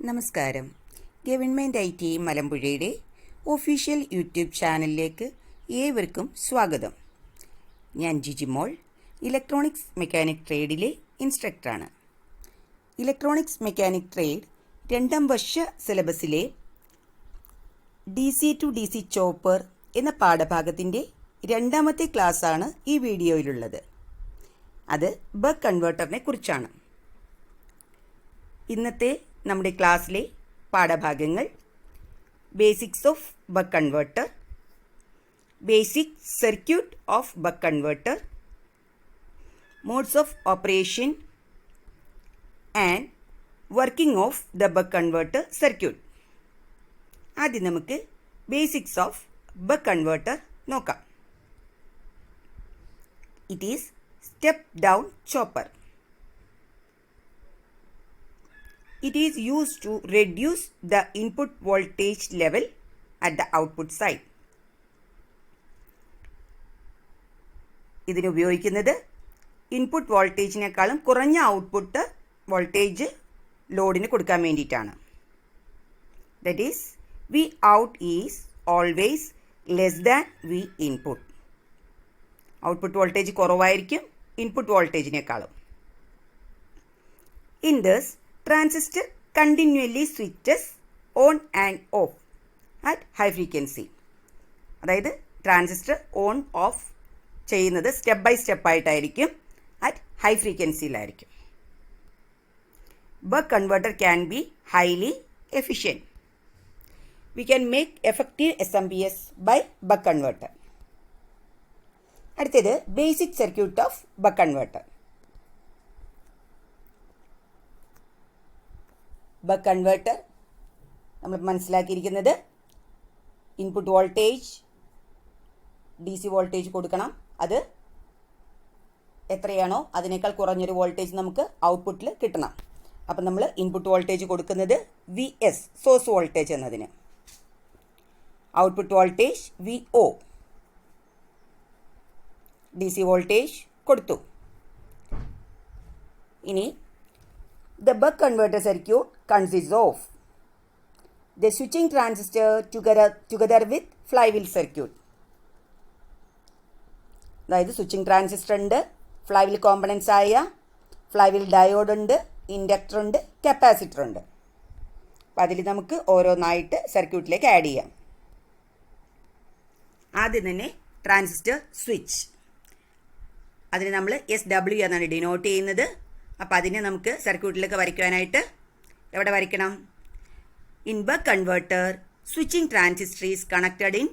നമസ്കാരം. Government IT മലമ്പുഴയുടെ official YouTube ചാനലിലേക്ക് ഏവർക്കും സ്വാഗതം. ഞാൻ ജിജിമോൾ, ഇലക്ട്രോണിക്സ് മെക്കാനിക് ട്രേഡിലെ ഇൻസ്ട്രക്ടറാണ്. ഇലക്ട്രോണിക്സ് മെക്കാനിക് ട്രേഡ് 2ാം വർഷ സിലബസിലെ DC to DC ചോപ്പർ എന്ന പാഠഭാഗത്തിൻ്റെ 2ാമത്തെ ക്ലാസ്സാണ് ഈ വീഡിയോയിലുള്ളത്. അത് ബക്ക് കൺവേർട്ടറിനെ കുറിച്ചാണ്. ഇന്നത്തെ നമ്മുടെ ക്ലാസ്സിലെ പാഠഭാഗങ്ങൾ basics of buck converter, basic circuit of buck converter, modes of operation and working of the buck converter circuit. ആദ്യം നമുക്ക് ബേസിക്സ് ഓഫ് ബക്ക് കൺവേർട്ടർ നോക്കാം. It is step down chopper. It is used to reduce the input voltage level at the output side. ഇതിന് ഉപയോഗിക്കുന്നത് input വോൾട്ടേജിനേക്കാളും കുറഞ്ഞ output voltage ലോഡിന് കൊടുക്കാൻ വേണ്ടിയിട്ടാണ്. That is V out is always less than V input. Output voltage കുറവായിരിക്കും input വോൾട്ടേജിനേക്കാളും. In this transistor continually switches on and off at high frequency. അതായത് transistor on off ചെയ്യുന്നത് സ്റ്റെപ്പ് ബൈ സ്റ്റെപ്പ് ആയിട്ടായിരിക്കും, at high ഫ്രീക്വൻസിയിലായിരിക്കും. Buck converter can be highly efficient. We can make effective SMPS by buck converter. അടുത്തത് basic circuit of buck converter. Buck converter നമ്മൾ മനസ്സിലാക്കിയിരിക്കുന്നത് input voltage DC voltage കൊടുക്കണം. അത് എത്രയാണോ അതിനേക്കാൾ കുറഞ്ഞൊരു വോൾട്ടേജ് നമുക്ക് ഔട്ട്പുട്ടിൽ കിട്ടണം. അപ്പം നമ്മൾ ഇൻപുട്ട് വോൾട്ടേജ് കൊടുക്കുന്നത് VS, സോഴ്സ് വോൾട്ടേജ് എന്നതിന്. Output voltage VO, DC voltage കൊടുത്തു. ഇനി the buck converter circuit consists of the switching transistor together with flywheel circuit. അതായത് സ്വിച്ചിങ് ട്രാൻസിസ്റ്റർ ഉണ്ട്, ഫ്ലൈവീൽ കോമ്പണൻസ് ആയ ഫ്ലൈവീൽ ഡയോഡ് ഉണ്ട്, ഇൻഡക്ടർ ഉണ്ട്, കപ്പാസിറ്റർ ഉണ്ട്. അപ്പം അതിൽ നമുക്ക് ഓരോന്നായിട്ട് സർക്യൂട്ടിലേക്ക് ആഡ് ചെയ്യാം. ആദ്യം തന്നെ ട്രാൻസിസ്റ്റർ സ്വിച്ച്, അതിന് നമ്മൾ SW എന്നാണ് ഡിനോട്ട് ചെയ്യുന്നത്. അപ്പോൾ അതിനെ നമുക്ക് സർക്യൂട്ടിലേക്ക് വരയ്ക്കുവാനായിട്ട് എവിടെ വരയ്ക്കണം? In buck converter switching transistor is connected in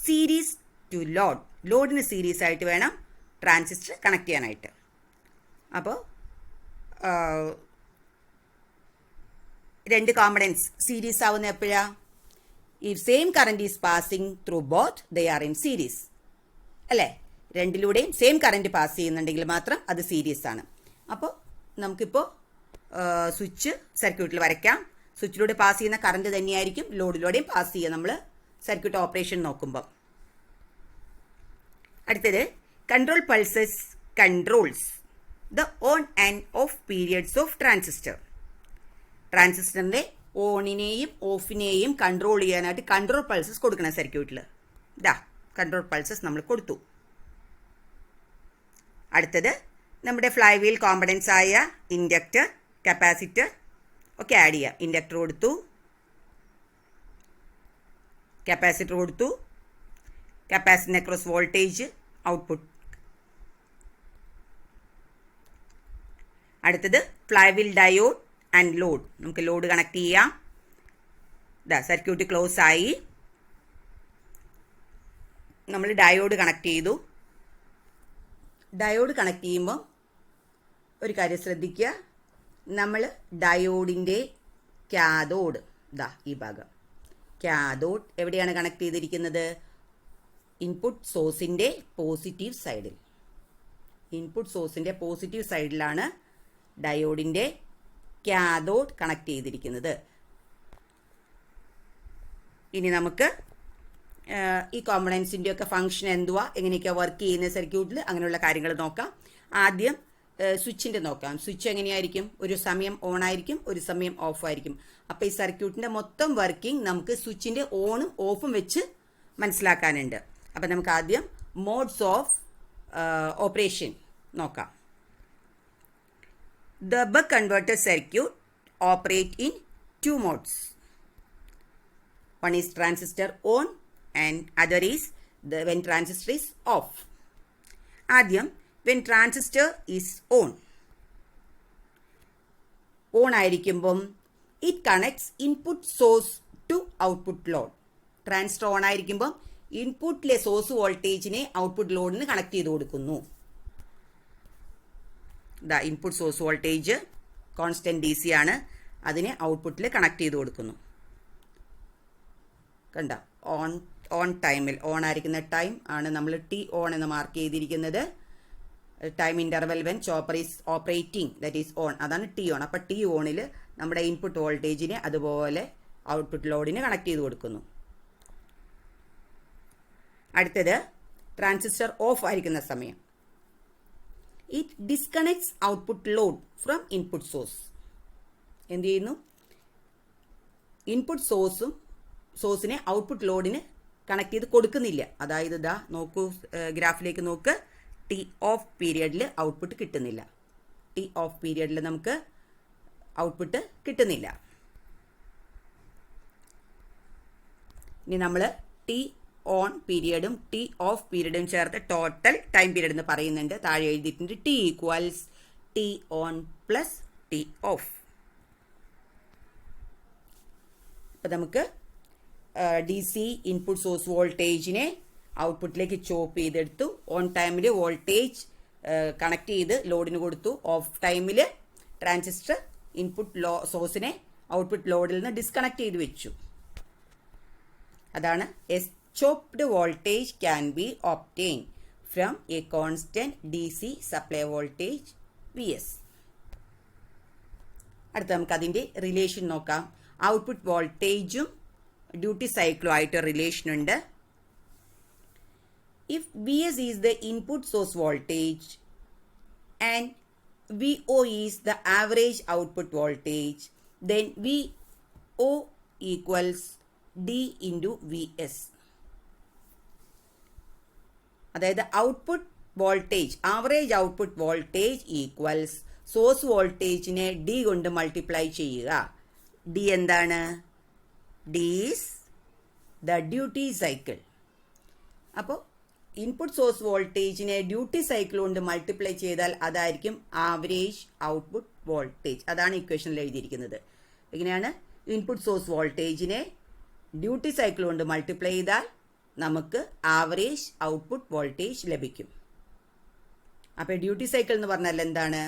series to load. ലോഡിന് സീരീസ് ആയിട്ട് വേണം ട്രാൻസിസ്റ്റർ കണക്ട് ചെയ്യാനായിട്ട്. അപ്പോൾ രണ്ട് കോമ്പണൻസ് സീരീസ് ആവുന്ന എപ്പോഴാണ്? If same current is passing through both they are in series. അല്ലേ? രണ്ടിലൂടെയും സെയിം കറണ്ട് പാസ് ചെയ്യുന്നുണ്ടെങ്കിൽ മാത്രം അത് സീരീസ് ആണ്. അപ്പോൾ നമുക്കിപ്പോൾ സ്വിച്ച് സർക്യൂട്ടിൽ വരയ്ക്കാം. സ്വിച്ചിലൂടെ പാസ് ചെയ്യുന്ന കറണ്ട് തന്നെയായിരിക്കും ലോഡിലൂടെയും പാസ് ചെയ്യുക നമ്മൾ സർക്യൂട്ട് ഓപ്പറേഷൻ നോക്കുമ്പോൾ. അടുത്തത് control pulses controls the on and off periods of transistor. ട്രാൻസിസ്റ്ററിൻ്റെ ഓണിനെയും ഓഫിനെയും കൺട്രോൾ ചെയ്യാനായിട്ട് കൺട്രോൾ പൾസസ് കൊടുക്കണം സർക്യൂട്ടിൽ. ഇതാ കൺട്രോൾ പൾസസ് നമ്മൾ കൊടുത്തു. അടുത്തത് നമ്മുടെ ഫ്ലൈവീൽ കോമ്പണൻസ് ആയ ഇൻഡക്ടർ, കപ്പാസിറ്റർ ഒക്കെ ആഡ് ചെയ്യാം. ഇൻഡക്ടർ കൊടുത്തു, കപ്പാസിറ്റർ കൊടുത്തു, കപ്പാസിറ്ററിന് അക്രോസ് വോൾട്ടേജ് ഔട്ട്പുട്ട്. അടുത്തത് ഫ്ലൈവീൽ ഡയോഡ് ആൻഡ് ലോഡ്. നമുക്ക് ലോഡ് കണക്ട് ചെയ്യാം. ഇതാ സർക്യൂട്ട് ക്ലോസ് ആയി. നമ്മൾ ഡയോഡ് കണക്ട് ചെയ്തു. ഡയോഡ് കണക്ട് ചെയ്യുമ്പോൾ ഒരു കാര്യം ശ്രദ്ധിക്കുക, നമ്മൾ ഡയോഡിൻ്റെ കാഥോഡ്, ഇതാ ഈ ഭാഗം കാഥോഡ് എവിടെയാണ് കണക്ട് ചെയ്തിരിക്കുന്നത്? ഇൻപുട്ട് സോഴ്സിൻ്റെ പോസിറ്റീവ് സൈഡിൽ. ഇൻപുട്ട് സോഴ്സിൻ്റെ പോസിറ്റീവ് സൈഡിലാണ് ഡയോഡിൻ്റെ കാഥോഡ് കണക്ട് ചെയ്തിരിക്കുന്നത്. ഇനി നമുക്ക് ഈ കോമ്പണൻസിൻ്റെ ഒക്കെ ഫംഗ്ഷൻ എന്തുവാ, എങ്ങനെയൊക്കെയാണ് വർക്ക് ചെയ്യുന്ന സർക്യൂട്ടിൽ, അങ്ങനെയുള്ള കാര്യങ്ങൾ നോക്കാം. ആദ്യം സ്വിച്ചിൻ്റെ നോക്കാം. സ്വിച്ച് എങ്ങനെയായിരിക്കും? ഒരു സമയം ഓൺ ആയിരിക്കും, ഒരു സമയം ഓഫ് ആയിരിക്കും. അപ്പോൾ ഈ സർക്യൂട്ടിൻ്റെ മൊത്തം വർക്കിംഗ് നമുക്ക് സ്വിച്ചിൻ്റെ ഓണും ഓഫും വെച്ച് മനസ്സിലാക്കാനുണ്ട്. അപ്പോൾ നമുക്ക് ആദ്യം മോഡ്സ് ഓഫ് ഓപ്പറേഷൻ നോക്കാം. The buck converter circuit operate in two modes. One is transistor on and other is when transistor is off. ആദ്യം when transistor is on ആയിരിക്കുമ്പം it connects input source to output load. Transistor on ആയിരിക്കുമ്പം ഇൻപുട്ടിലെ source വോൾട്ടേജിനെ output ലോഡിന് connect ചെയ്ത് കൊടുക്കുന്നു. Input source voltage constant DC ആണ്, അതിനെ ഔട്ട്പുട്ടിൽ കണക്ട് ചെയ്ത് കൊടുക്കുന്നു. കണ്ട ഓൺ ടൈമിൽ ഓൺ ആയിരിക്കുന്ന ടൈം ആണ് നമ്മൾ T ഓൺ എന്ന് മാർക്ക് ചെയ്തിരിക്കുന്നത്. Time interval when chopper is operating that is on, അതാണ് T ഓൺ. അപ്പോൾ T ഓണിൽ നമ്മുടെ ഇൻപുട്ട് വോൾട്ടേജിനെ അതുപോലെ ഔട്ട്പുട്ട് ലോഡിന് കണക്ട് ചെയ്ത് കൊടുക്കുന്നു. അടുത്തത് ട്രാൻസിസ്റ്റർ ഓഫ് ആയിരിക്കുന്ന സമയം. It disconnects output load from input source. എന്ത് ചെയ്യുന്നു? ഇൻപുട്ട് സോഴ്സിനെ ഔട്ട്പുട്ട് ലോഡിന് കണക്ട് ചെയ്ത് കൊടുക്കുന്നില്ല. അതായത് നോക്കൂ, ഗ്രാഫിലേക്ക് നോക്ക്. T ഓഫ് പീരിയഡിൽ ഔട്ട്പുട്ട് കിട്ടുന്നില്ല. T ഓഫ് പീരിയഡിൽ നമുക്ക് ഔട്ട്പുട്ട് കിട്ടുന്നില്ല. ഇനി നമ്മൾ T ഓൺ പീരിയഡും T ഓഫ് പീരിയഡും ചേർത്ത് ടോട്ടൽ ടൈം പീരിയഡ് എന്ന് പറയുന്നുണ്ട്. താഴെ എഴുതിയിട്ടുണ്ട് T equals T on plus T off. അപ്പം നമുക്ക് DC ഇൻപുട്ട് സോഴ്സ് വോൾട്ടേജിനെ ഔട്ട്പുട്ടിലേക്ക് ചോപ്പ് ചെയ്തെടുത്തു. ഓൺ ടൈമിൽ വോൾട്ടേജ് കണക്ട് ചെയ്ത് ലോഡിന് കൊടുത്തു. ഓഫ് ടൈമിൽ ട്രാൻസിസ്റ്റർ ഇൻപുട്ട് സോഴ്സിനെ ഔട്ട്പുട്ട് ലോഡിൽ നിന്ന് ഡിസ്കണക്ട് ചെയ്ത് വെച്ചു. അതാണ് chopped voltage can be obtained from a constant DC supply voltage Vs. അടുത്ത നമുക്ക് അതിൻ്റെ റിലേഷൻ നോക്കാം. ഔട്ട്പുട്ട് വോൾട്ടേജും ഡ്യൂട്ടി സൈക്കിളും ആയിട്ട് റിലേഷൻ ഉണ്ട്. If Vs is the input source voltage and Vo is the average output voltage, then Vo equals D into Vs. അതായത് output voltage, average output voltage equals source വോൾട്ടേജിനെ D കൊണ്ട് multiply ചെയ്യുക. D എന്താണ്? D is the duty cycle. അപ്പോൾ input source വോൾട്ടേജിനെ duty cycle കൊണ്ട് multiply ചെയ്താൽ അതായിരിക്കും ആവറേജ് ഔട്ട്പുട്ട് വോൾട്ടേജ്. അതാണ് ഇക്വേഷനിൽ എഴുതിയിരിക്കുന്നത്. എങ്ങനെയാണ്? ഇൻപുട്ട് സോഴ്സ് വോൾട്ടേജിനെ ഡ്യൂട്ടി സൈക്കിൾ കൊണ്ട് മൾട്ടിപ്ലൈ ചെയ്താൽ നമുക്ക് ആവറേജ് ഔട്ട്പുട്ട് വോൾട്ടേജ് ലഭിക്കും. അപ്പോൾ ഡ്യൂട്ടി സൈക്കിൾ എന്ന് പറഞ്ഞാൽ എന്താണ്?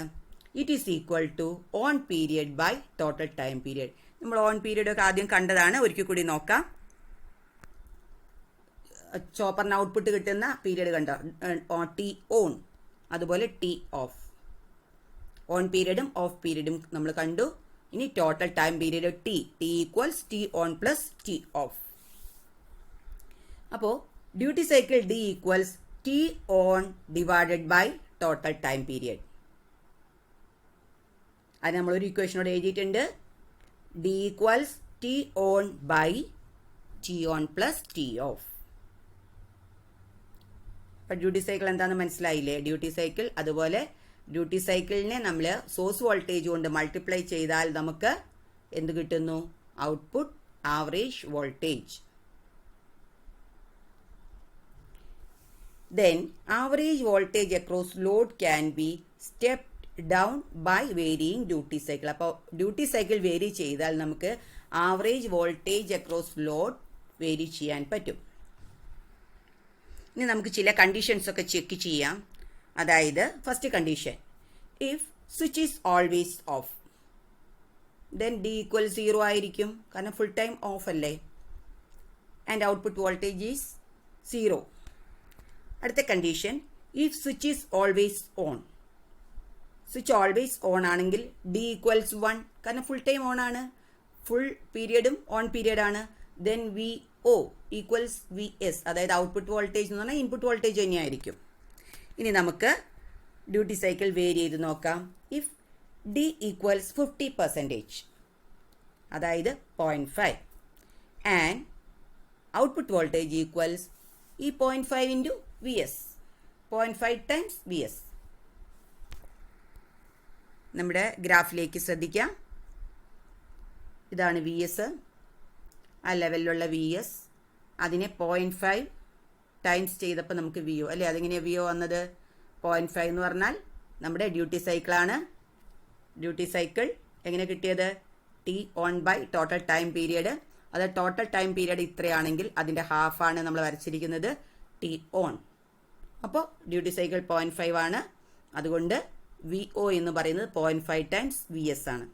It is equal to on period by total time period. നമ്മൾ ഓൺ പീരിയഡൊക്കെ ആദ്യം കണ്ടതാണ്, ഒരിക്കൽ കൂടി നോക്കാം. ചോപ്പറിന് ഔട്ട്പുട്ട് കിട്ടുന്ന പീരിയഡ് കണ്ടോ? T ഓൺ, അതുപോലെ T ഓഫ്. ഓൺ പീരിയഡും ഓഫ് പീരിയഡും നമ്മൾ കണ്ടു. ഇനി total time period T equals T on plus T off. അപ്പോൾ duty cycle D equals T on divided by total time period. അത് നമ്മളൊരു ഇക്വേഷനോട് എഴുതിയിട്ടുണ്ട്. D equals T on by T on plus T off. അപ്പം duty cycle എന്താണെന്ന് മനസ്സിലായില്ലേ? Duty cycle, അതുപോലെ duty സൈക്കിളിനെ നമ്മൾ സോഴ്സ് വോൾട്ടേജ് കൊണ്ട് മൾട്ടിപ്ലൈ ചെയ്താൽ നമുക്ക് എന്ത് കിട്ടുന്നു? Output average voltage. Then average voltage across load can be stepped down by varying duty cycle. അപ്പോൾ ഡ്യൂട്ടി സൈക്കിൾ വേരി ചെയ്താൽ നമുക്ക് average voltage across load vary ചെയ്യാൻ പറ്റും. ഇനി നമുക്ക് ചില കണ്ടീഷൻസ് ഒക്കെ ചെക്ക് ചെയ്യാം. അതായത് first condition, if switch is always of then D equal 0 ആയിരിക്കും, കാരണം ഫുൾ ടൈം ഓഫ് അല്ലേ. And output voltage is 0. അടുത്ത condition, if switch is always on. Switch always on ആണെങ്കിൽ D ഈക്വൽസ് 1, കാരണം ഫുൾ ടൈം ഓൺ ആണ്, full പീരിയഡും on period ആണ്. Then Vo equals Vs, അതായത് output voltage എന്ന് പറഞ്ഞാൽ ഇൻപുട്ട് വോൾട്ടേജ് തന്നെയായിരിക്കും. ഇനി നമുക്ക് ഡ്യൂട്ടി സൈക്കിൾ വേരി ചെയ്ത് നോക്കാം. ഇഫ് ഡി ഈക്വൽസ് 50%, അതായത് 0.5, ആൻഡ് ഔട്ട്പുട്ട് വോൾട്ടേജ് ഈക്വൽസ് ഈ 0.5 into V S, 0.5 times V S. നമ്മുടെ ഗ്രാഫിലേക്ക് ശ്രദ്ധിക്കാം. ഇതാണ് വി എസ്, ആ ലെവലിലുള്ള വി എസ്. അതിനെ 0.5 ടൈംസ് ചെയ്തപ്പോൾ നമുക്ക് വി ഒ അല്ലേ. അതെങ്ങനെയാണ് വി ഒ വന്നത്? 0.5 എന്ന് പറഞ്ഞാൽ നമ്മുടെ ഡ്യൂട്ടി സൈക്കിളാണ്. ഡ്യൂട്ടി സൈക്കിൾ എങ്ങനെ കിട്ടിയത്? T on by total time period. അത് ടോട്ടൽ ടൈം പീരിയഡ് ഇത്രയാണെങ്കിൽ അതിൻ്റെ ഹാഫാണ് നമ്മൾ വരച്ചിരിക്കുന്നത്, ടി ഓൺ. അപ്പോൾ ഡ്യൂട്ടി സൈക്കിൾ 0.5 ആണ്. അതുകൊണ്ട് വി ഒ എന്ന് പറയുന്നത് 0.5 ടൈംസ് വി എസ് ആണ്.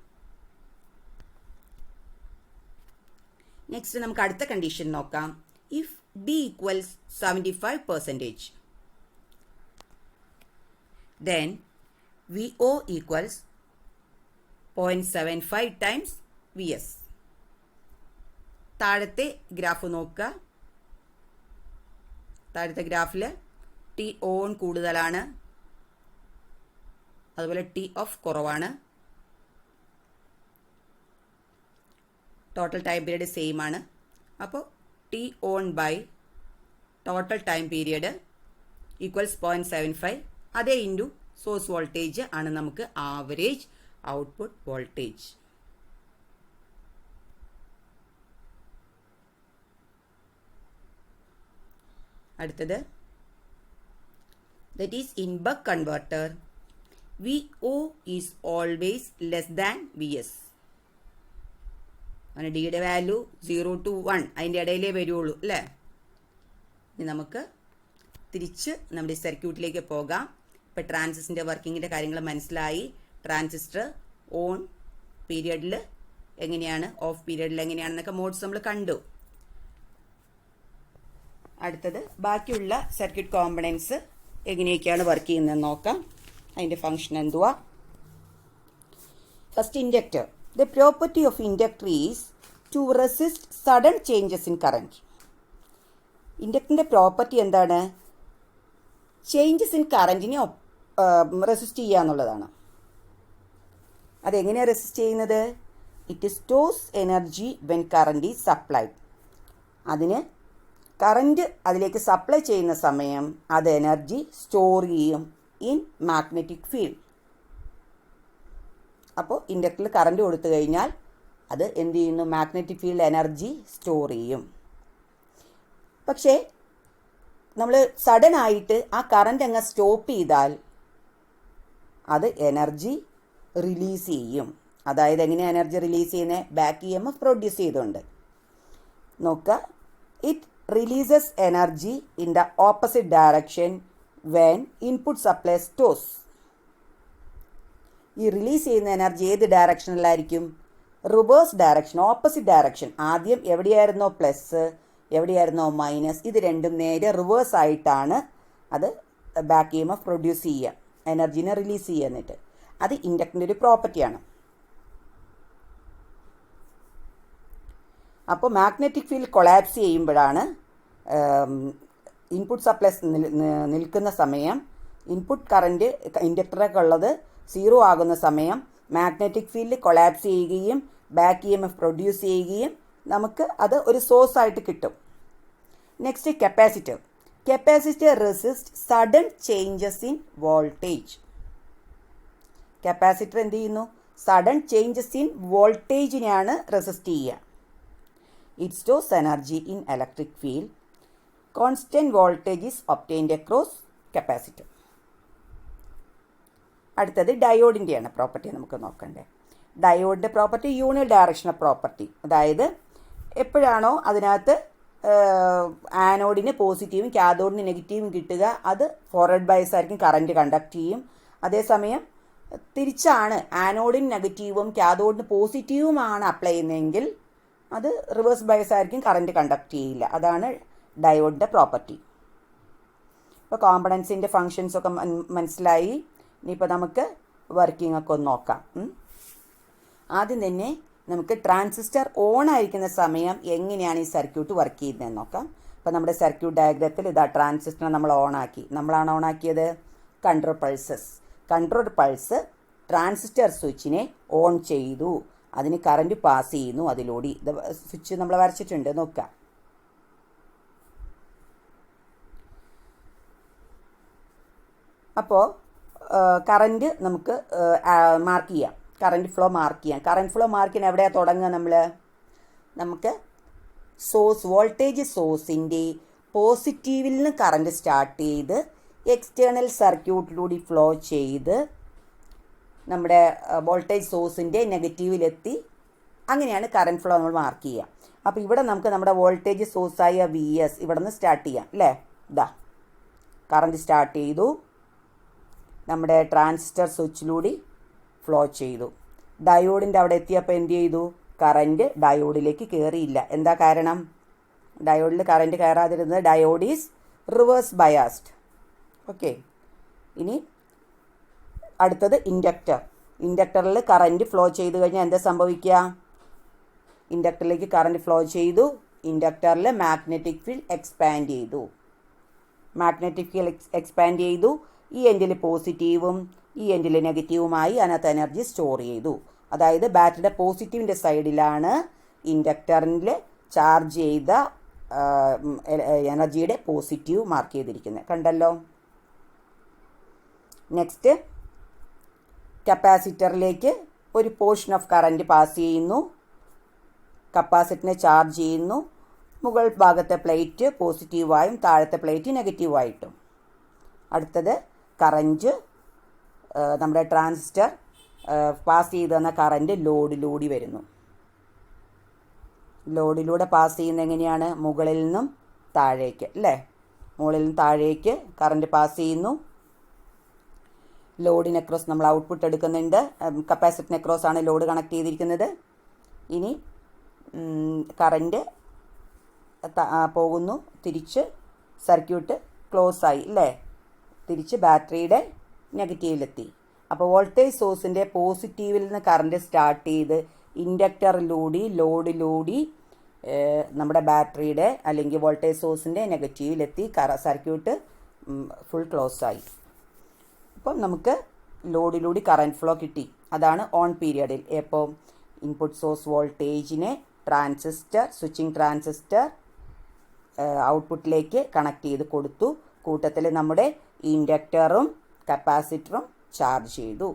നെക്സ്റ്റ് നമുക്ക് അടുത്ത കണ്ടീഷൻ നോക്കാം. If D equals 75%, then V O equals 0.75 times V S. താഴത്തെ ഗ്രാഫ് നോക്കുക. താഴത്തെ ഗ്രാഫിൽ ടി ഓൺ കൂടുതലാണ്, അതുപോലെ ടി ഓഫ് കുറവാണ്. ടോട്ടൽ ടൈം പീരീഡ് സെയിം ആണ്. അപ്പോൾ T on by total time period equals 0.75. അതേ ഇൻറ്റു സോഴ്സ് വോൾട്ടേജ് ആണ് നമുക്ക് ആവറേജ് ഔട്ട്പുട്ട് വോൾട്ടേജ്. അടുത്തത്, that is in buck converter VO is always less than VS. അങ്ങനെ ഡിയുടെ വാല്യൂ 0 to 1 അതിൻ്റെ ഇടയിലേ വരുള്ളൂ അല്ലേ. ഇനി നമുക്ക് തിരിച്ച് നമ്മുടെ സർക്യൂട്ടിലേക്ക് പോകാം. ഇപ്പോൾ ട്രാൻസിസ്റ്ററിൻ്റെ വർക്കിങ്ങിൻ്റെ കാര്യങ്ങൾ മനസ്സിലായി. ട്രാൻസിസ്റ്റർ ഓൺ പീരിയഡിൽ എങ്ങനെയാണ്, ഓഫ് പീരിയഡിൽ എങ്ങനെയാണെന്നൊക്കെ മോഡ്സ് നമ്മൾ കണ്ടു. അടുത്തത് ബാക്കിയുള്ള സർക്യൂട്ട് കോമ്പണൻസ് എങ്ങനെയൊക്കെയാണ് വർക്ക് ചെയ്യുന്നതെന്ന് നോക്കാം. അതിൻ്റെ ഫങ്ഷൻ എന്തുവാ? First, inductor. The property of inductor is to resist sudden changes in current. ഇൻഡക്ടറിൻ്റെ പ്രോപ്പർട്ടി എന്താണ്? ചേഞ്ചസ് ഇൻ കറൻറ്റിനെ റെസിസ്റ്റ് ചെയ്യുക എന്നുള്ളതാണ്. അതെങ്ങനെയാണ് റെസിസ്റ്റ് ചെയ്യുന്നത്? It stores energy when current is supplied. അതിന് കറൻറ്റ് അതിലേക്ക് സപ്ലൈ ചെയ്യുന്ന സമയം അത് എനർജി സ്റ്റോർ ചെയ്യും ഇൻ മാഗ്നറ്റിക് ഫീൽഡ്. അപ്പോൾ ഇൻഡക്ടറിൽ കറണ്ട് കൊടുത്തു കഴിഞ്ഞാൽ അത് എന്ത് ചെയ്യുന്നു? മാഗ്നറ്റിക് ഫീൽഡ് എനർജി സ്റ്റോർ ചെയ്യും. പക്ഷേ നമ്മൾ സഡൻ ആയിട്ട് ആ കറണ്ട് അങ്ങ് സ്റ്റോപ്പ് ചെയ്താൽ അത് എനർജി റിലീസ് ചെയ്യും. അതായത് എങ്ങനെയാണ് എനർജി റിലീസ് ചെയ്യുന്നത്? ബാക്ക് EMF പ്രൊഡ്യൂസ് ചെയ്തുകൊണ്ട്. നോക്കുക, it releases energy in the opposite direction when input supply stops. ഈ റിലീസ് ചെയ്യുന്ന എനർജി ഏത് ഡയറക്ഷനിലായിരിക്കും? Reverse direction, opposite direction. ആദ്യം എവിടെയായിരുന്നോ പ്ലസ്, എവിടെയായിരുന്നോ മൈനസ്, ഇത് രണ്ടും നേരെ റിവേഴ്സ് ആയിട്ടാണ് അത് ബാക്ക് EMF പ്രൊഡ്യൂസ് ചെയ്യുക, എനർജീനെ റിലീസ് ചെയ്യുക. എന്നിട്ട് അത് ഇൻഡക്ടറിൻ്റെ ഒരു പ്രോപ്പർട്ടിയാണ്. അപ്പോൾ മാഗ്നറ്റിക് ഫീൽഡ് കൊളാപ്സ് ചെയ്യുമ്പോഴാണ് ഇൻപുട്ട് സപ്ലൈ നിൽക്കുന്ന സമയം, ഇൻപുട്ട് കറൻറ്റ് ഇൻഡക്ടറൊക്കെ ഉള്ളത് 0 ആകുന്ന സമയം മാഗ്നറ്റിക് ഫീൽഡ് കൊളാപ്സ് ചെയ്യുകയും ബാക്ക് EMF പ്രൊഡ്യൂസ് ചെയ്യുകയും നമുക്ക് അത് ഒരു സോഴ്സ് ആയിട്ട് കിട്ടും. Next, capacitor. Capacitor resist sudden changes in voltage. Capacitor എന്ത് ചെയ്യുന്നു? സഡൻ ചേഞ്ചസ് ഇൻ വോൾട്ടേജിനെയാണ് റെസിസ്റ്റ് ചെയ്യുക. It stores energy in electric field. Constant voltage is obtained across capacitor. അടുത്തത് ഡയോഡിൻ്റെയാണ് പ്രോപ്പർട്ടി നമുക്ക് നോക്കണ്ടേ. ഡയോഡിൻ്റെ പ്രോപ്പർട്ടി യൂണി ഡയറക്ഷണൽ പ്രോപ്പർട്ടി. അതായത് എപ്പോഴാണോ അതിനകത്ത് ആനോഡിന് പോസിറ്റീവും കാഥോഡിന് നെഗറ്റീവും കിട്ടുക, അത് ഫോർവേഡ് ബയസ് ആയിരിക്കും, കറൻറ്റ് കണ്ടക്ട് ചെയ്യും. അതേസമയം തിരിച്ചാണ് ആനോഡിന് നെഗറ്റീവും കാഥോഡിന് പോസിറ്റീവുമാണ് അപ്ലൈ ചെയ്യുന്നതെങ്കിൽ അത് റിവേഴ്സ് ബയസ് ആയിരിക്കും, കറൻറ്റ് കണ്ടക്ട് ചെയ്യില്ല. അതാണ് ഡയോഡിൻ്റെ പ്രോപ്പർട്ടി. ഇപ്പോൾ കോമ്പണൻസിൻ്റെ ഫങ്ഷൻസൊക്കെ മനസ്സിലായി. ഇനിയിപ്പോൾ നമുക്ക് വർക്കിംഗ് ഒക്കെ ഒന്ന് നോക്കാം. ആദ്യം തന്നെ നമുക്ക് ട്രാൻസിസ്റ്റർ ഓൺ ആയിരിക്കുന്ന സമയം എങ്ങനെയാണ് ഈ സർക്യൂട്ട് വർക്ക് ചെയ്യുന്നതെന്ന് നോക്കാം. അപ്പോൾ നമ്മുടെ സർക്യൂട്ട് ഡയഗ്രത്തിൽ ഇതാ ട്രാൻസിസ്റ്റർ നമ്മൾ ഓണാക്കി. നമ്മളാണ് ഓണാക്കിയത്? Control pulses. Control pulse transistor സ്വിച്ചിനെ ഓൺ ചെയ്തു. അതിന് കറണ്ട് പാസ് ചെയ്യുന്നു അതിലൂടെ. ഇത് സ്വിച്ച് നമ്മൾ വരച്ചിട്ടുണ്ട്, നോക്കാം. അപ്പോൾ കറൻറ്റ് നമുക്ക് മാർക്ക് ചെയ്യാം, കറൻറ്റ് ഫ്ലോ മാർക്ക് ചെയ്യാം. കറൻറ്റ് ഫ്ലോ മാർക്ക് ചെയ്യാൻ എവിടെയാണ് തുടങ്ങുക? നമുക്ക് വോൾട്ടേജ് സോഴ്സിൻ്റെ പോസിറ്റീവിൽ നിന്ന് കറൻറ്റ് സ്റ്റാർട്ട് ചെയ്ത് എക്സ്റ്റേണൽ സർക്യൂട്ടിലൂടെ ഫ്ലോ ചെയ്ത് നമ്മുടെ വോൾട്ടേജ് സോഴ്സിൻ്റെ നെഗറ്റീവിലെത്തി. അങ്ങനെയാണ് കറൻറ്റ് ഫ്ലോ നമ്മൾ മാർക്ക് ചെയ്യുക. അപ്പോൾ ഇവിടെ നമുക്ക് നമ്മുടെ വോൾട്ടേജ് സോഴ്സായ VS ഇവിടെ നിന്ന് സ്റ്റാർട്ട് ചെയ്യാം അല്ലേ. ഇതാ കറൻറ്റ് സ്റ്റാർട്ട് ചെയ്തു, നമ്മുടെ ട്രാൻസിസ്റ്റർ സ്വിച്ചിലൂടെ ഫ്ലോ ചെയ്തു. ഡയോഡിൻ്റെ അവിടെ എത്തിയപ്പോൾ എന്ത് ചെയ്തു? കറൻറ്റ് ഡയോഡിലേക്ക് കയറിയില്ല. എന്താ കാരണം? ഡയോഡിൽ കറൻറ്റ് കയറാതിരുന്നത് diode is reverse biased. Okay, ഇനി അടുത്തത് ഇൻഡക്ടർ. ഇൻഡക്ടറിൽ കറൻറ്റ് ഫ്ലോ ചെയ്ത് കഴിഞ്ഞാൽ എന്താ സംഭവിക്കുക? ഇൻഡക്ടറിലേക്ക് കറൻറ്റ് ഫ്ലോ ചെയ്തു, ഇൻഡക്ടറിൽ മാഗ്നറ്റിക് ഫീൽഡ് എക്സ്പാൻഡ് ചെയ്തു. മാഗ്നറ്റിക് ഫീൽഡ് എക്സ്പാൻഡ് ചെയ്തു. ഈ എൻഡിൽ പോസിറ്റീവും ഈ എൻഡിൽ നെഗറ്റീവുമായി അതിനകത്ത് എനർജി സ്റ്റോർ ചെയ്തു. അതായത് ബാറ്ററിയുടെ പോസിറ്റീവിൻ്റെ സൈഡിലാണ് ഇൻഡക്ടറിൽ ചാർജ് ചെയ്ത എനർജിയുടെ പോസിറ്റീവ് മാർക്ക് ചെയ്തിരിക്കുന്നത്, കണ്ടല്ലോ. നെക്സ്റ്റ്, കപ്പാസിറ്ററിലേക്ക് ഒരു പോർഷൻ ഓഫ് കറൻറ്റ് പാസ് ചെയ്യുന്നു, കപ്പാസിറ്ററിനെ ചാർജ് ചെയ്യുന്നു. മുകൾ ഭാഗത്തെ പ്ലേറ്റ് പോസിറ്റീവായും താഴത്തെ പ്ലേറ്റ് നെഗറ്റീവായിട്ടും. അടുത്തത് കറൻറ്റ്, നമ്മുടെ ട്രാൻസിസ്റ്റർ പാസ് ചെയ്ത് തന്ന കറൻറ്റ് ലോഡിലൂടെ വരുന്നു. ലോഡിലൂടെ പാസ് ചെയ്യുന്നത് എങ്ങനെയാണ്? മുകളിൽ നിന്നും താഴേക്ക് അല്ലേ. മുകളിൽ നിന്നും താഴേക്ക് കറൻറ്റ് പാസ് ചെയ്യുന്നു. ലോഡിന് അക്രോസ് നമ്മൾ ഔട്ട്പുട്ട് എടുക്കുന്നുണ്ട്. കപ്പാസിറ്ററിന് അക്രോസ് ആണ് ലോഡ് കണക്ട് ചെയ്തിരിക്കുന്നത്. ഇനി കറൻറ്റ് പോകുന്നു, തിരിച്ച് സർക്യൂട്ട് ക്ലോസ് ആയി അല്ലേ, തിരിച്ച് ബാറ്ററിയുടെ നെഗറ്റീവിലെത്തി. അപ്പോൾ വോൾട്ടേജ് സോഴ്സിൻ്റെ പോസിറ്റീവിൽ നിന്ന് കറൻറ്റ് സ്റ്റാർട്ട് ചെയ്ത് ഇൻഡക്ടറിലൂടെ ലോഡിലൂടെ നമ്മുടെ ബാറ്ററിയുടെ അല്ലെങ്കിൽ വോൾട്ടേജ് സോഴ്സിൻ്റെ നെഗറ്റീവിലെത്തി സർക്യൂട്ട് ഫുൾ ക്ലോസ് ആയി. അപ്പം നമുക്ക് ലോഡിലൂടെ കറൻറ്റ് ഫ്ലോ കിട്ടി. അതാണ് ഓൺ പീരിയഡിൽ. എപ്പോൾ ഇൻപുട്ട് സോഴ്സ് വോൾട്ടേജിനെ സ്വിച്ചിങ് ട്രാൻസിസ്റ്റർ ഔട്ട്പുട്ടിലേക്ക് കണക്ട് ചെയ്ത് കൊടുത്തു. കൂട്ടത്തിൽ നമ്മുടെ ഇൻഡക്ടറും കപ്പാസിറ്ററും ചാർജ് ചെയ്തു.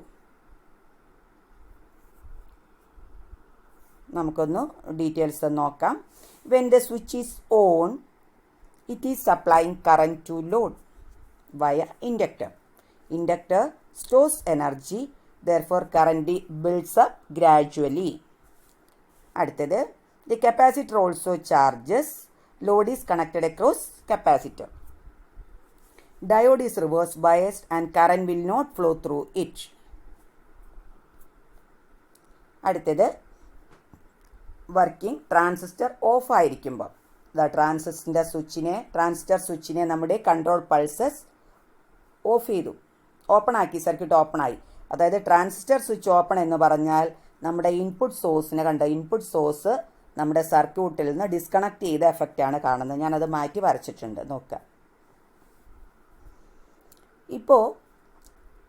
നമുക്കൊന്ന് ഡീറ്റെയിൽസ് നോക്കാം. When the switch is on, it is supplying current to load via inductor. Inductor stores energy, therefore current builds up gradually. അടുത്തത്, the capacitor also charges. Load is connected across capacitor. Diode is reverse biased and current will not flow through it. അടുത്തത്, working transistor off ആയിരിക്കുമ്പോൾ transistor സ്വിച്ചിനെ നമ്മുടെ control pulses of ചെയ്തു, open ആക്കി, circuit open ആയി. അതായത് transistor switch open എന്ന് പറഞ്ഞാൽ നമ്മുടെ ഇൻപുട്ട് സോഴ്സ് നമ്മുടെ സർക്യൂട്ടിൽ നിന്ന് ഡിസ്കണക്ട് ചെയ്ത എഫക്റ്റാണ് കാണുന്നത്. ഞാനത് മാറ്റി വരച്ചിട്ടുണ്ട്, നോക്കുക. ഇപ്പോൾ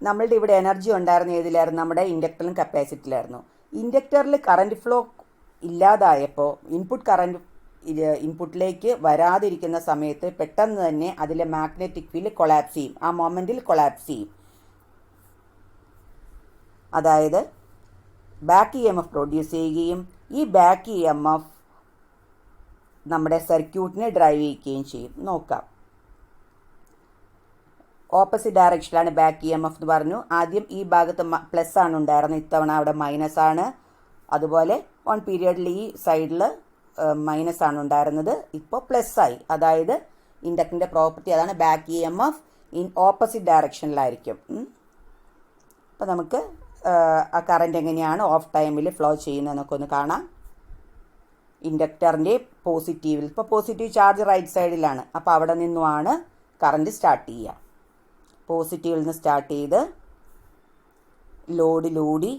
നമ്മളുടെ ഇവിടെ എനർജി ഉണ്ടായിരുന്ന ഏതിലായിരുന്നു? നമ്മുടെ ഇൻഡക്ടറിലും കപ്പാസിറ്ററിലായിരുന്നു. ഇൻഡക്ടറിൽ കറൻറ്റ് ഫ്ലോ ഇല്ലാതായപ്പോൾ ഇൻപുട്ടിലേക്ക് വരാതിരിക്കുന്ന സമയത്ത് പെട്ടെന്ന് തന്നെ അതിലെ മാഗ്നറ്റിക് ഫീൽഡ് കൊളാപ്സ് ചെയ്യും, ആ മൊമെൻറ്റിൽ കൊളാപ്സ് ചെയ്യും. അതായത് ബാക്ക് EMF പ്രൊഡ്യൂസ് ചെയ്യുകയും ഈ ബാക്ക് EMF നമ്മുടെ സർക്യൂട്ടിനെ ഡ്രൈവ് ചെയ്യുകയും ചെയ്യും. നോക്കാം, ഓപ്പോസിറ്റ് ഡയറക്ഷനിലാണ് ബാക്ക് EMF എന്ന് പറഞ്ഞു. ആദ്യം ഈ ഭാഗത്ത് പ്ലസ് ആണ് ഉണ്ടായിരുന്നത്, ഇത്തവണ അവിടെ മൈനസ് ആണ്. അതുപോലെ ഓൺ പീരിയഡിൽ ഈ സൈഡിൽ മൈനസ് ആണ് ഉണ്ടായിരുന്നത്, ഇപ്പോൾ പ്ലസ് ആയി. അതായത് ഇൻഡക്ടറിൻ്റെ പ്രോപ്പർട്ടി അതാണ്, ബാക്ക് EMF ഇൻ ഓപ്പോസിറ്റ് ഡയറക്ഷനിലായിരിക്കും. അപ്പോൾ നമുക്ക് ആ കറൻറ്റ് എങ്ങനെയാണ് ഓഫ് ടൈമിൽ ഫ്ലോ ചെയ്യുന്നതെന്നൊക്കെ ഒന്ന് കാണാം. ഇൻഡക്ടറിൻ്റെ പോസിറ്റീവിൽ, ഇപ്പോൾ പോസിറ്റീവ് ചാർജ് റൈറ്റ് സൈഡിലാണ്, അപ്പോൾ അവിടെ നിന്നുമാണ് കറൻറ്റ് സ്റ്റാർട്ട് ചെയ്യുക. പോസിറ്റീവിൽ നിന്ന് സ്റ്റാർട്ട് ചെയ്ത് ലോഡിലൂടെ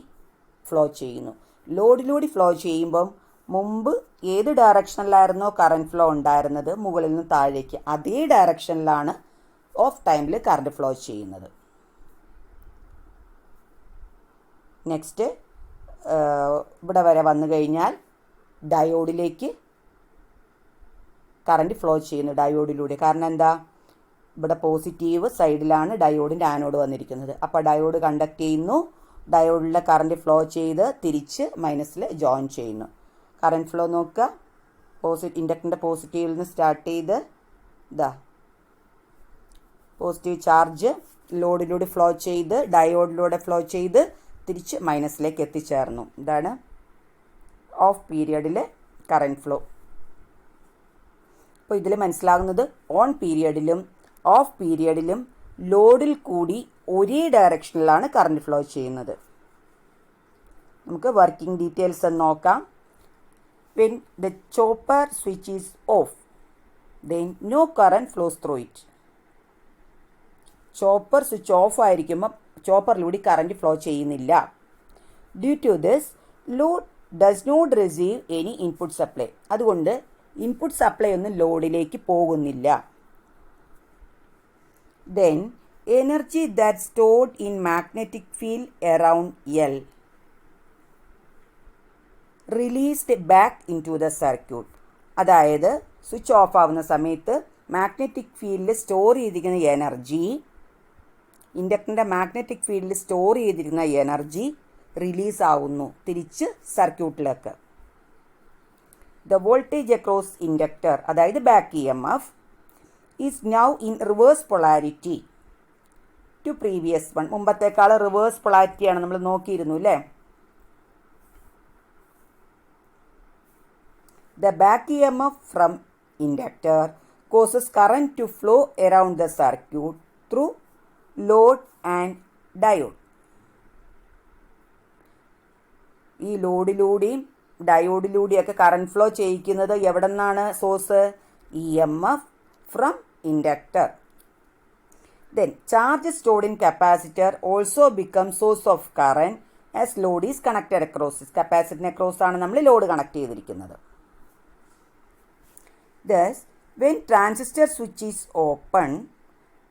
ഫ്ലോ ചെയ്യുന്നു. ലോഡിലൂടെ ഫ്ലോ ചെയ്യുമ്പം മുമ്പ് ഏത് ഡയറക്ഷനിലായിരുന്നോ കറൻറ്റ് ഫ്ലോ ഉണ്ടായിരുന്നത്, മുകളിൽ നിന്ന് താഴേക്ക് അതേ ഡയറക്ഷനിലാണ് ഓഫ് ടൈമിൽ കറൻറ്റ് ഫ്ലോ ചെയ്യുന്നത്. നെക്സ്റ്റ് ഇവിടെ വരെ വന്നു കഴിഞ്ഞാൽ ഡയോഡിലേക്ക് കറണ്ട് ഫ്ലോ ചെയ്യുന്നു ഡയോഡിലൂടെ. കാരണം എന്താ, ഇവിടെ പോസിറ്റീവ് സൈഡിലാണ് ഡയോഡിൻ്റെ ആനോഡ് വന്നിരിക്കുന്നത്. അപ്പോൾ ഡയോഡ് കണ്ടക്ട് ചെയ്യുന്നു, ഡയോഡിലെ കറണ്ട് ഫ്ലോ ചെയ്ത് തിരിച്ച് മൈനസിൽ ജോയിൻ ചെയ്യുന്നു. കറണ്ട് ഫ്ലോ നോക്കുക, ഇൻഡക്ടറിൻ്റെ പോസിറ്റീവിൽ നിന്ന് സ്റ്റാർട്ട് ചെയ്ത് ഇതാ പോസിറ്റീവ് ചാർജ് ലോഡിലൂടെ ഫ്ലോ ചെയ്ത് ഡയോഡിലൂടെ ഫ്ലോ ചെയ്ത് തിരിച്ച് മൈനസിലേക്ക് എത്തിച്ചേർന്നു. ഇതാണ് ഓഫ് പീരിയഡിലെ കറണ്ട് ഫ്ലോ. അപ്പോൾ ഇതിൽ മനസ്സിലാകുന്നത് ഓൺ പീരിയഡിലും ഓഫ് പീരിയഡിലും ലോഡിൽ കൂടി ഒരേ ഡയറക്ഷനിലാണ് കറണ്ട് ഫ്ലോ ചെയ്യുന്നത്. നമുക്ക് വർക്കിംഗ് ഡീറ്റെയിൽസ് എന്ന് നോക്കാം. When the chopper switch is off, then no current flows through it. Chopper switch off ആയിരിക്കുമ്പോൾ ചോപ്പറിലൂടെ കറണ്ട് ഫ്ലോ ചെയ്യുന്നില്ല. Due to this load does not receive any input supply. അതുകൊണ്ട് input supply ഒന്നും ലോഡിലേക്ക് പോകുന്നില്ല. Then energy that stored in magnetic field around L released back into the circuit. അതായത് switch off ആവുന്ന സമയത്ത് magnetic ഫീൽഡിൽ store ചെയ്തിരിക്കുന്ന energy, ഇൻഡക്ടറിൻ്റെ മാഗ്നറ്റിക് ഫീൽഡിൽ സ്റ്റോർ ചെയ്തിരുന്ന എനർജി റിലീസ് ആവുന്നു തിരിച്ച് സർക്യൂട്ടിലേക്ക്. ദ വോൾട്ടേജ് അക്രോസ് ഇൻഡക്ടർ, അതായത് back EMF, is now in reverse polarity to previous one. മുമ്പത്തേക്കാൾ റിവേഴ്സ് പൊളാരിറ്റിയാണ് നമ്മൾ നോക്കിയിരുന്നു അല്ലേ. The back EMF from inductor causes current to flow around the circuit through load and diode. ഈ ലോഡിലൂടെയും ഡയോഡിലൂടെയൊക്കെ current flow ചെയ്യിക്കുന്നത് എവിടെ നിന്നാണ് source? EMF from inductor. Then charge stored in capacitor also becomes source of current as load is connected across. കപ്പാസിറ്ററിന് across ആണ് നമ്മൾ load connect ചെയ്തിരിക്കുന്നത്. Thus, when transistor switch is open,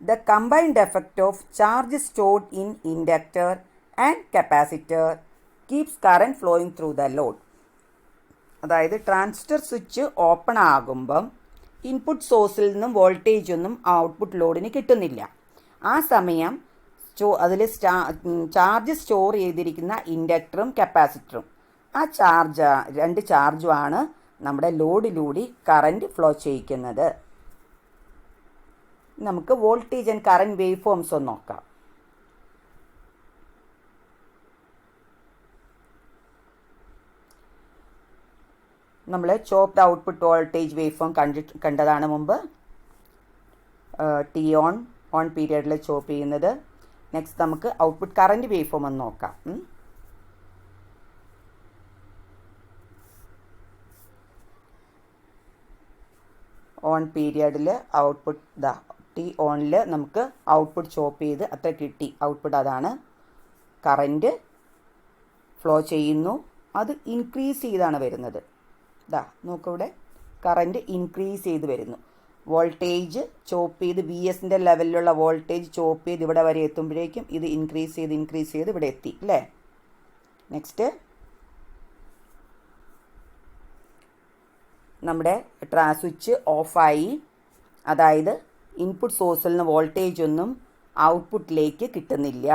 the combined effect of charge stored in inductor and capacitor keeps current flowing through the load. അതായത് transistor switch open ആകുമ്പം input സോഴ്സിൽ നിന്നും voltage ഒന്നും output ലോഡിന് കിട്ടുന്നില്ല. ആ സമയം അതിൽ ചാർജ് സ്റ്റോർ ചെയ്തിരിക്കുന്ന ഇൻഡക്ടറും കപ്പാസിറ്ററും, ആ രണ്ട് ചാർജുമാണ് നമ്മുടെ ലോഡിലൂടെ കറണ്ട് ഫ്ലോ ചെയ്യിക്കുന്നത്. നമുക്ക് voltage and current waveforms ഒന്ന് നോക്കാം. നമ്മൾ chopped output voltage waveform കണ്ടതാണ് മുമ്പ്. ടി ഓൺ പീരിയഡിൽ ചോപ്പ് ചെയ്യുന്നത്. നെക്സ്റ്റ് നമുക്ക് ഔട്ട്പുട്ട് കറണ്ട് വേവ് ഫോം ഒന്ന് നോക്കാം. ഓൺ പീരിയഡിൽ ഔട്ട്പുട്ട് ടി ഓണിൽ നമുക്ക് ഔട്ട്പുട്ട് ചോപ്പ് ചെയ്ത് അത്ര കിട്ടി. ഔട്ട്പുട്ട് അതാണ്. കറൻറ്റ് ഫ്ലോ ചെയ്യുന്നു, അത് ഇൻക്രീസ് ചെയ്താണ് വരുന്നത്. നോക്കിവിടെ കറൻറ്റ് ഇൻക്രീസ് ചെയ്ത് വരുന്നു. വോൾട്ടേജ് ചോപ്പ് ചെയ്ത് VSൻ്റെ ലെവലിലുള്ള വോൾട്ടേജ് ചോപ്പ് ചെയ്ത് ഇവിടെ വരെ എത്തുമ്പോഴേക്കും ഇത് ഇൻക്രീസ് ചെയ്ത് ഇവിടെ എത്തി അല്ലേ. നെക്സ്റ്റ് നമ്മുടെ സ്വിച്ച് ഓഫായി, അതായത് ഇൻപുട്ട് സോഴ്സിൽ നിന്ന് വോൾട്ടേജ് ഒന്നും ഔട്ട്പുട്ടിലേക്ക് കിട്ടുന്നില്ല.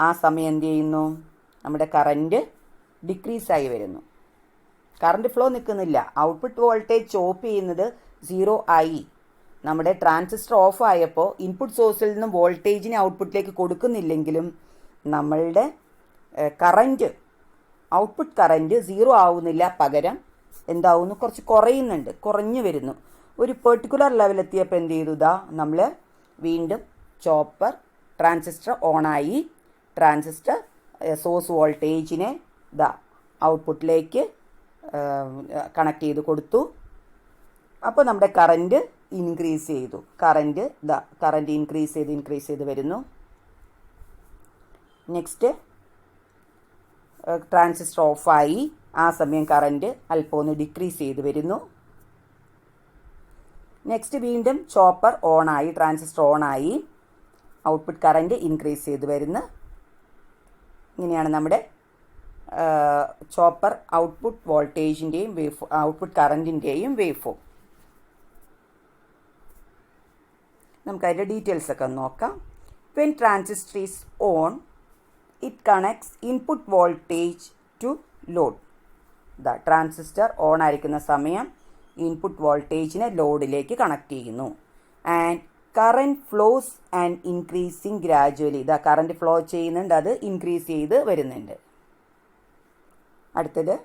ആ സമയം എന്ത് ചെയ്യുന്നു? നമ്മുടെ കറൻറ്റ് ഡിക്രീസായി വരുന്നു. കറണ്ട് ഫ്ലോ നിൽക്കുന്നില്ല. ഔട്ട്പുട്ട് വോൾട്ടേജ് ചോപ്പ് ചെയ്യുന്നത് 0 ആയി. നമ്മുടെ ട്രാൻസിസ്റ്റർ ഓഫ് ആയപ്പോൾ ഇൻപുട്ട് സോഴ്സിൽ നിന്നും വോൾട്ടേജിനെ ഔട്ട്പുട്ടിലേക്ക് കൊടുക്കുന്നില്ലെങ്കിലും നമ്മളുടെ കറൻറ്റ് ഔട്ട്പുട്ട് കറൻറ്റ് 0 ആവുന്നില്ല. പകരം എന്താവുന്നു? കുറച്ച് കുറഞ്ഞു വരുന്നു. ഒരു പെർട്ടിക്കുലർ ലെവലെത്തിയപ്പോൾ എന്ത് ചെയ്തു? നമ്മൾ വീണ്ടും ട്രാൻസിസ്റ്റർ ഓണായി. ട്രാൻസിസ്റ്റർ സോഴ്സ് വോൾട്ടേജിനെ ഔട്ട്പുട്ടിലേക്ക് കണക്ട് ചെയ്ത് കൊടുത്തു. അപ്പോൾ നമ്മുടെ കറൻറ്റ് ഇൻക്രീസ് ചെയ്തു. കറൻറ്റ് ഇൻക്രീസ് ചെയ്ത് വരുന്നു. നെക്സ്റ്റ് ട്രാൻസിസ്റ്റർ ഓഫായി. ആ സമയം കറൻറ്റ് അല്പം ഒന്ന് ഡിക്രീസ് ചെയ്ത് വരുന്നു. നെക്സ്റ്റ് വീണ്ടും ചോപ്പർ ഓണായി, ട്രാൻസിസ്റ്റർ ഓണായി. ഔട്ട്പുട്ട് കറൻറ്റ് ഇൻക്രീസ് ചെയ്ത് വരുന്നു. ഇങ്ങനെയാണ് നമ്മുടെ ചോപ്പർ ഔട്ട്പുട്ട് വോൾട്ടേജിൻ്റെയും ഔട്ട്പുട്ട് കറൻറ്റിൻ്റെയും വേവ് ഫോം. നമുക്കതിൻ്റെ ഡീറ്റെയിൽസ് ഒക്കെ നോക്കാം. When transistor is on, it connects input voltage to load. Transistor on ആയിരിക്കുന്ന സമയം ഇൻപുട്ട് വോൾട്ടേജിനെ ലോഡിലേക്ക് കണക്ട് ചെയ്യുന്നു. And current flows and increasing gradually. Current flow ചെയ്യുന്നുണ്ട്, അത് ഇൻക്രീസ് ചെയ്ത് വരുന്നുണ്ട്. അടുത്തത്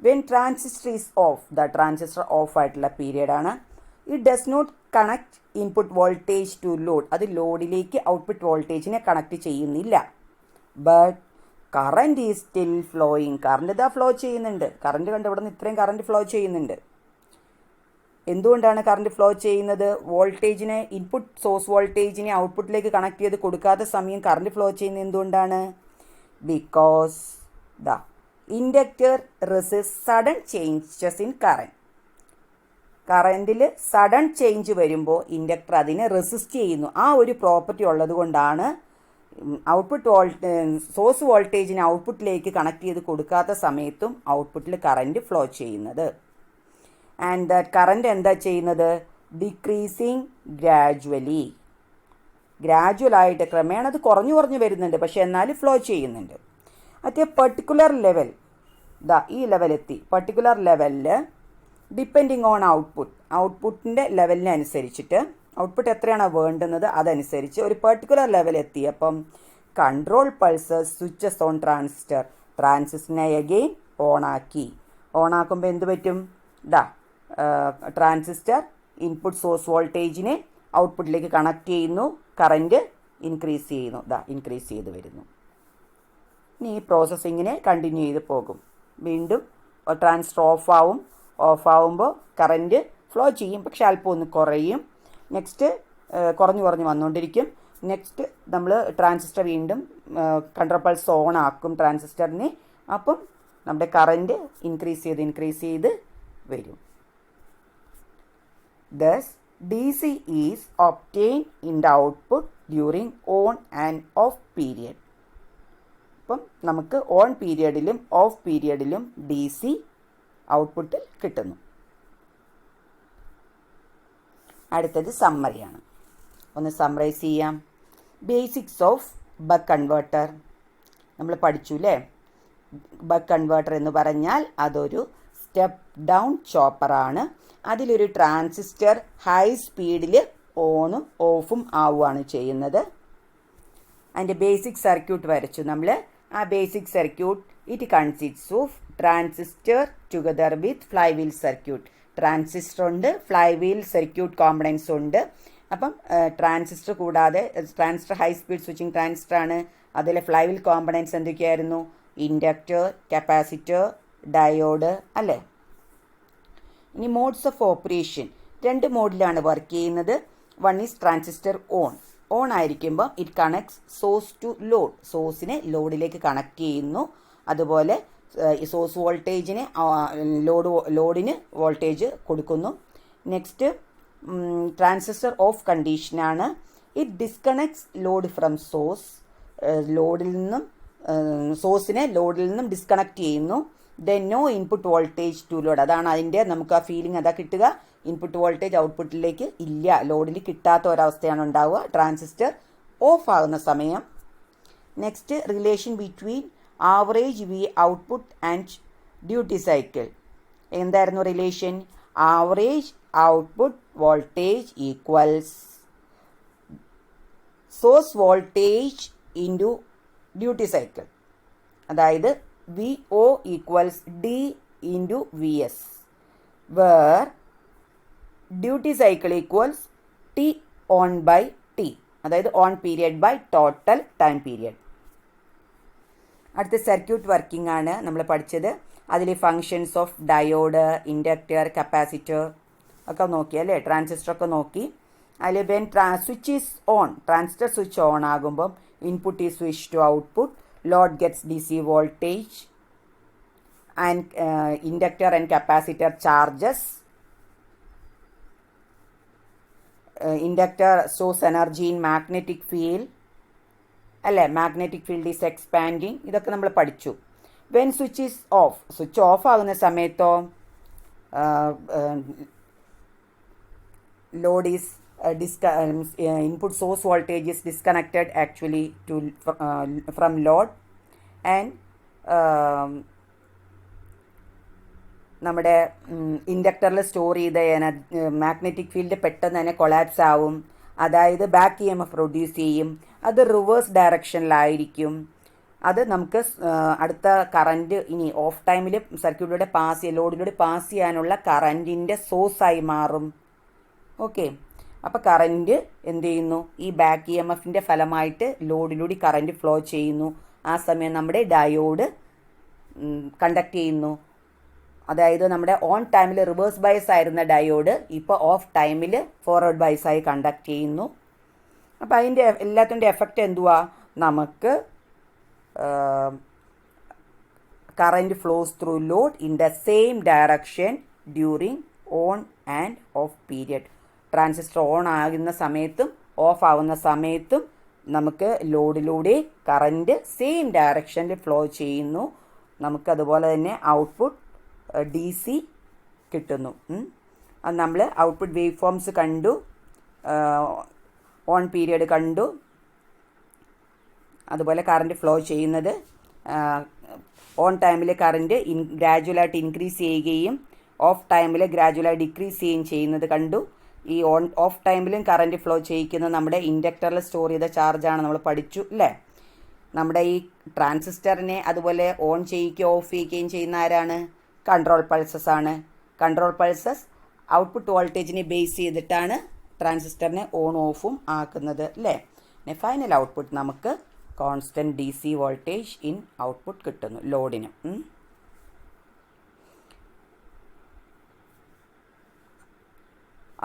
when transistor is off. Transistor off ആയിട്ടുള്ള പീരിയഡാണ്. It does not connect input voltage to load. അത് ലോഡിലേക്ക് ഔട്ട്പുട്ട് വോൾട്ടേജിനെ കണക്ട് ചെയ്യുന്നില്ല. But current is still flowing. Current flow ചെയ്യുന്നുണ്ട്. കറണ്ട് കണ്ട് ഇവിടെ നിന്ന് ഇത്രയും കറണ്ട് ഫ്ലോ ചെയ്യുന്നുണ്ട്. എന്തുകൊണ്ടാണ് കറണ്ട് ഫ്ലോ ചെയ്യുന്നത്? വോൾട്ടേജിനെ, ഇൻപുട്ട് സോഴ്സ് വോൾട്ടേജിനെ ഔട്ട്പുട്ടിലേക്ക് കണക്ട് ചെയ്ത് കൊടുക്കാത്ത സമയം കറണ്ട് ഫ്ലോ ചെയ്യുന്നത് എന്തുകൊണ്ടാണ്? Because inductor resist sudden changes in current. കറൻറ്റിൽ സഡൻ ചേഞ്ച് വരുമ്പോൾ ഇൻഡക്ടർ അതിനെ റെസിസ്റ്റ് ചെയ്യുന്നു. ആ ഒരു പ്രോപ്പർട്ടി ഉള്ളത് കൊണ്ടാണ് സോഴ്സ് വോൾട്ടേജിനെ ഔട്ട്പുട്ടിലേക്ക് കണക്ട് ചെയ്ത് കൊടുക്കാത്ത സമയത്തും ഔട്ട്പുട്ടിൽ കറൻറ്റ് ഫ്ലോ ചെയ്യുന്നത്. ആൻഡ് ദാറ്റ് കറൻറ്റ് എന്താ ചെയ്യുന്നത്? Decreasing gradually. ഗ്രാജുവലായിട്ട് ക്രമേണ അത് കുറഞ്ഞു വരുന്നുണ്ട്, പക്ഷെ എന്നാലും ഫ്ലോ ചെയ്യുന്നുണ്ട്. അറ്റ് എ പെർട്ടിക്കുലർ ലെവൽ, ഈ ലെവലെത്തി. പെർട്ടിക്കുലർ ലെവലിൽ ഡിപ്പെൻഡിങ് ഓൺ ഔട്ട്പുട്ടിൻ്റെ ലെവലിനനുസരിച്ചിട്ട്, ഔട്ട്പുട്ട് എത്രയാണോ വേണ്ടുന്നത് അതനുസരിച്ച് ഒരു പെർട്ടിക്കുലർ ലെവൽ എത്തിയപ്പം കൺട്രോൾ പൾസസ് സ്വിച്ചസ് ഓൺ ട്രാൻസിസ്റ്ററിനെ അഗെയിൻ ഓണാക്കി. ഓണാക്കുമ്പോൾ എന്ത് പറ്റും? ട്രാൻസിസ്റ്റർ ഇൻപുട്ട് സോഴ്സ് വോൾട്ടേജിനെ ഔട്ട്പുട്ടിലേക്ക് കണക്ട് ചെയ്യുന്നു. കറൻറ്റ് ഇൻക്രീസ് ചെയ്യുന്നു. ഇൻക്രീസ് ചെയ്ത് വരുന്നു. ഇനി ഈ പ്രോസസ്സിങ്ങിനെ കണ്ടിന്യൂ ചെയ്ത് പോകും. വീണ്ടും ട്രാൻസിസ്റ്റർ ഓഫ് ആവുമ്പോൾ കറൻറ്റ് ഫ്ലോ ചെയ്യും, പക്ഷെ അല്പം ഒന്ന് കുറയും. നെക്സ്റ്റ് കുറഞ്ഞു വന്നുകൊണ്ടിരിക്കും. നെക്സ്റ്റ് നമ്മൾ ട്രാൻസിസ്റ്റർ വീണ്ടും കൺട്രോൾ പൾസ് ഓൺ ആക്കും ട്രാൻസിസ്റ്ററിനെ. അപ്പം നമ്മുടെ കറൻറ്റ് ഇൻക്രീസ് ചെയ്ത് വരും. Thus, DC is obtained in the output during on and off period. അപ്പം നമുക്ക് ഓൺ പീരിയഡിലും ഓഫ് പീരിയഡിലും DC ഔട്ട്പുട്ട് കിട്ടുന്നു. അടുത്തത് സമ്മറിയാണ്. ഒന്ന് സമ്മറൈസ് ചെയ്യാം. ബേസിക്സ് ഓഫ് ബക്ക് കൺവേർട്ടർ നമ്മൾ പഠിച്ചു അല്ലേ? ബക്ക് കൺവേർട്ടർ എന്ന് പറഞ്ഞാൽ അതൊരു സ്റ്റെപ്പ് ഡൗൺ ചോപ്പറാണ്. അതിലൊരു ട്രാൻസിസ്റ്റർ ഹൈ സ്പീഡിൽ ഓണും ഓഫും ആവുകയാണ് ചെയ്യുന്നത്. അതിൻ്റെ ബേസിക് സർക്യൂട്ട് വരച്ചു നമ്മൾ. ആ basic circuit it consists of transistor together with flywheel circuit. Transistor ഉണ്ട്, ഫ്ലൈ വീൽ സർക്യൂട്ട് കോമ്പണൻസ് ഉണ്ട്. അപ്പം ട്രാൻസിസ്റ്റർ കൂടാതെ transistor high speed switching transistor ആണ്. അതിലെ ഫ്ലൈ വീൽ കോമ്പണൻസ് എന്തൊക്കെയായിരുന്നു? ഇൻഡക്റ്റർ, കപ്പാസിറ്റർ, ഡയോഡ് അല്ലേ? ഇനി മോഡ്സ് ഓഫ് ഓപ്പറേഷൻ 2 മോഡിലാണ് വർക്ക് ചെയ്യുന്നത്. വൺ ഈസ് ട്രാൻസിസ്റ്റർ ഓൺ ആയിരിക്കുമ്പോൾ it connects source to load. സോഴ്സിനെ ലോഡിലേക്ക് കണക്ട് ചെയ്യുന്നു. അതുപോലെ സോഴ്സ് വോൾട്ടേജിനെ ലോഡിന് വോൾട്ടേജ് കൊടുക്കുന്നു. നെക്സ്റ്റ് ട്രാൻസിസ്റ്റർ ഓഫ് കണ്ടീഷനാണ്. It disconnects load from source. സോഴ്സിനെ ലോഡിൽ നിന്നും ഡിസ്കണക്ട് ചെയ്യുന്നു. Then no input voltage to load. അതാണ് അതിൻ്റെ നമുക്ക് ആ ഫീലിംഗ് അതാ കിട്ടുക. ഇൻപുട്ട് വോൾട്ടേജ് ഔട്ട്പുട്ടിലേക്ക് ഇല്ല, ലോഡിൽ കിട്ടാത്ത ഒരവസ്ഥയാണ് ഉണ്ടാവുക ട്രാൻസിസ്റ്റർ ഓഫ് ആകുന്ന സമയം. Next relation between average V output and duty cycle. എന്തായിരുന്നു relation? Average output voltage equals source voltage into duty cycle. അതായത് VO equals D into VS, where duty cycle equals T on by T, അതായത് on period by total time period. അടുത്ത circuit working ആണ് നമ്മൾ പഠിച്ചത്. അതിൽ functions of diode, inductor, capacitor ഒക്കെ നോക്കി അല്ലേ? ട്രാൻസിസ്റ്റർ ഒക്കെ നോക്കി. അതിൽ when switch is on, transistor switch on ആകുമ്പം input is switch to output, load gets DC voltage, and inductor and capacitor charges. Inductor stores energy in magnetic field അല്ലേ? Magnetic field is expanding. ഇതൊക്കെ നമ്മൾ പഠിച്ചു. When switch is of, switch off ആകുന്ന സമയത്തോ Lord is input source voltage is disconnected actually to from load and നമ്മുടെ ഇൻഡക്ടറിൽ store ചെയ്ത magnetic field പെട്ടെന്ന് തന്നെ കൊളാപ്സ് ആവും. അതായത് back E M F produce ചെയ്യും. അത് റിവേഴ്സ് ഡയറക്ഷനിലായിരിക്കും. അത് നമുക്ക് അടുത്ത കറൻറ്റ് ഇനി ഓഫ് ടൈമിൽ സർക്യൂട്ടിലൂടെ ലോഡിലൂടെ പാസ് ചെയ്യാനുള്ള കറൻറ്റിൻ്റെ സോഴ്സായി മാറും. ഓക്കെ, അപ്പോൾ കറൻറ്റ് എന്ത് ചെയ്യുന്നു, ഈ ബാക്ക് ഇ എം എഫിൻ്റെ ഫലമായിട്ട് ലോഡിലൂടെ കറൻറ്റ് ഫ്ലോ ചെയ്യുന്നു. ആ സമയം നമ്മുടെ ഡയോഡ് കണ്ടക്ട് ചെയ്യുന്നു. അതായത് നമ്മുടെ ഓൺ ടൈമിൽ റിവേഴ്സ് ബയസ് ആയിരുന്ന ഡയോഡ് ഇപ്പോൾ ഓഫ് ടൈമിൽ ഫോർവേഡ് ബയസായി കണ്ടക്ട് ചെയ്യുന്നു. അപ്പോൾ അതിൻ്റെ എല്ലാത്തിൻ്റെ എഫക്റ്റ് എന്തുവാ, നമുക്ക് current flows through load in the same direction during on and off period. Transistor on ആകുന്ന സമയത്തും ഓഫ് ആവുന്ന സമയത്തും നമുക്ക് ലോഡിലൂടെ കറൻറ്റ് സെയിം ഡയറക്ഷനിൽ ഫ്ലോ ചെയ്യുന്നു. നമുക്കതുപോലെ തന്നെ ഔട്ട്പുട്ട് DC കിട്ടുന്നു. അത് നമ്മൾ ഔട്ട്പുട്ട് വേവ് ഫോംസ് കണ്ടു, ഓൺ പീരിയഡ് കണ്ടു, അതുപോലെ കറൻറ്റ് ഫ്ലോ ചെയ്യുന്നത് ഓൺ ടൈമിൽ കറൻറ്റ് ഗ്രാജുവലായിട്ട് ഇൻക്രീസ് ചെയ്യുകയും ഓഫ് ടൈമിൽ ഗ്രാജുവലായി ഡിക്രീസ് ചെയ്യുകയും ചെയ്യുന്നത് കണ്ടു. ഈ ഓഫ് ടൈമിലും കറൻറ്റ് ഫ്ലോ ചെയ്യിക്കുന്നത് നമ്മുടെ ഇൻഡക്ടറിൽ സ്റ്റോർ ചെയ്ത ചാർജാണ്, നമ്മൾ പഠിച്ചു അല്ലേ. നമ്മുടെ ഈ ട്രാൻസിസ്റ്ററിനെ അതുപോലെ ഓൺ ചെയ്യിക്കുകയും ഓഫ് ചെയ്യുകയും ചെയ്യുന്ന ആരാണ്, കൺട്രോൾ പൾസസ് ആണ്. കൺട്രോൾ പൾസസ് ഔട്ട്പുട്ട് വോൾട്ടേജിനെ ബേസ് ചെയ്തിട്ടാണ് ട്രാൻസിസ്റ്ററിനെ ഓൺ ഓഫും ആക്കുന്നത് അല്ലേ. പിന്നെ ഫൈനൽ ഔട്ട്പുട്ട് നമുക്ക് constant DC voltage in output കിട്ടുന്നു ലോഡിന്.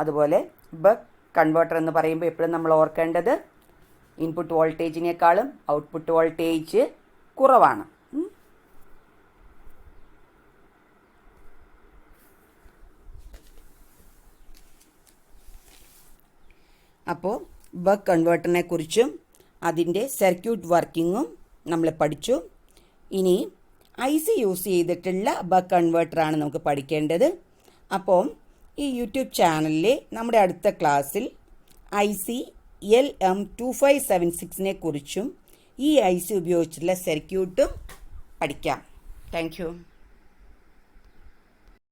അതുപോലെ ബക്ക് കൺവേർട്ടർ എന്ന് പറയുമ്പോൾ എപ്പോഴും നമ്മൾ ഓർക്കേണ്ടത് ഇൻപുട്ട് വോൾട്ടേജിനേക്കാളും ഔട്ട്പുട്ട് വോൾട്ടേജ് കുറവാണ്. അപ്പോൾ ബക്ക് കൺവേർട്ടറിനെ കുറിച്ചും അതിൻ്റെ സർക്യൂട്ട് വർക്കിങ്ങും നമ്മൾ പഠിച്ചു. ഇനി IC യൂസ് ചെയ്തിട്ടുള്ള ബക്ക് കൺവേർട്ടറാണ് നമുക്ക് പഠിക്കേണ്ടത്. അപ്പോൾ ഈ യൂട്യൂബ് ചാനലിലെ നമ്മുടെ അടുത്ത ക്ലാസ്സിൽ IC LM2576 കുറിച്ചും ഈ IC ഉപയോഗിച്ചുള്ള സർക്യൂട്ടും പഠിക്കാം. Thank you.